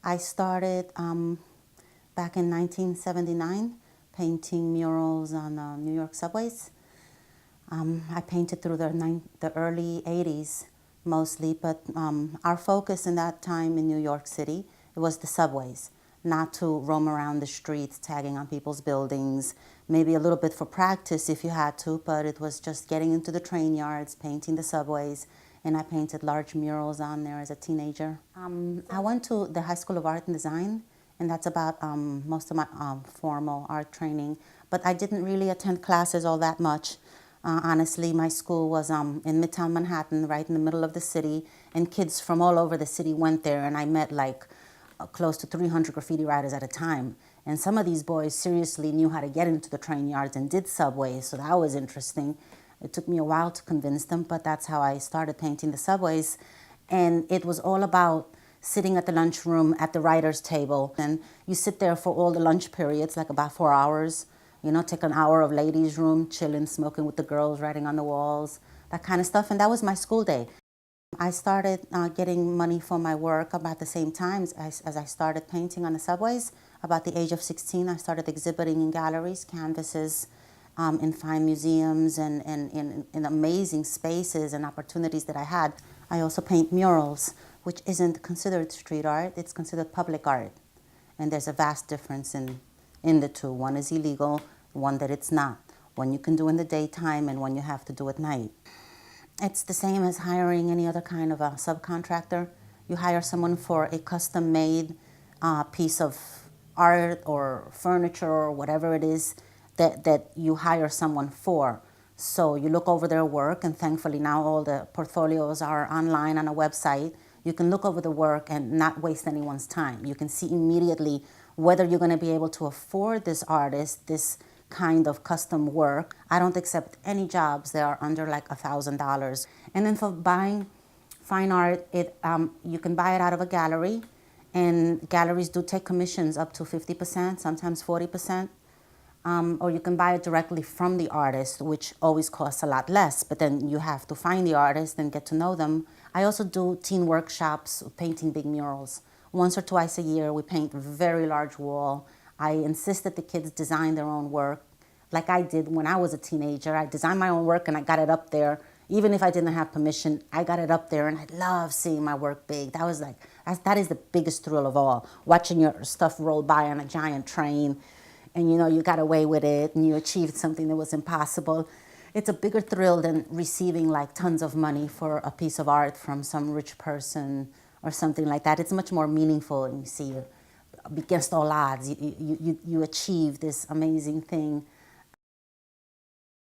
I started back in 1979 painting murals on New York subways. I painted through the early 80s mostly, but our focus in that time in New York City, it was the subways, not to roam around the streets tagging on people's buildings, maybe a little bit for practice if you had to, but it was just getting into the train yards, painting the subways, and I painted large murals on there as a teenager. I went to the High School of Art and Design, and that's about most of my formal art training, but I didn't really attend classes all that much. Honestly, my school was in Midtown Manhattan, right in the middle of the city, and kids from all over the city went there, and I met like close to 300 graffiti writers at a time. And some of these boys seriously knew how to get into the train yards and did subways, so that was interesting. It took me a while to convince them, but that's how I started painting the subways. And it was all about sitting at the lunchroom at the writer's table. And you sit there for all the lunch periods, like about 4 hours. You know, take an hour of ladies' room, chilling, smoking with the girls, writing on the walls, that kind of stuff. And that was my school day. I started getting money for my work about the same time as I started painting on the subways. About the age of 16, I started exhibiting in galleries, canvases, in fine museums and in amazing spaces and opportunities that I had. I also paint murals, which isn't considered street art, it's considered public art. And there's a vast difference in the two. One is illegal, one that it's not. One you can do in the daytime and one you have to do at night. It's the same as hiring any other kind of a subcontractor. You hire someone for a custom-made piece of art or furniture or whatever it is that you hire someone for. So you look over their work, and thankfully now all the portfolios are online on a website. You can look over the work and not waste anyone's time. You can see immediately whether you're going to be able to afford this artist, this kind of custom work. I don't accept any jobs that are under like $1,000. And then for buying fine art, you can buy it out of a gallery, and galleries do take commissions up to 50%, sometimes 40%. Or you can buy it directly from the artist, which always costs a lot less, but then you have to find the artist and get to know them. I also do teen workshops, painting big murals. Once or twice a year, we paint a very large wall. I insist that the kids design their own work, like I did when I was a teenager. I designed my own work and I got it up there. Even if I didn't have permission, I got it up there, and I love seeing my work big. That is the biggest thrill of all, watching your stuff roll by on a giant train, and you know you got away with it and you achieved something that was impossible. It's a bigger thrill than receiving like tons of money for a piece of art from some rich person or something like that. It's much more meaningful, and you see against all odds, you achieve this amazing thing.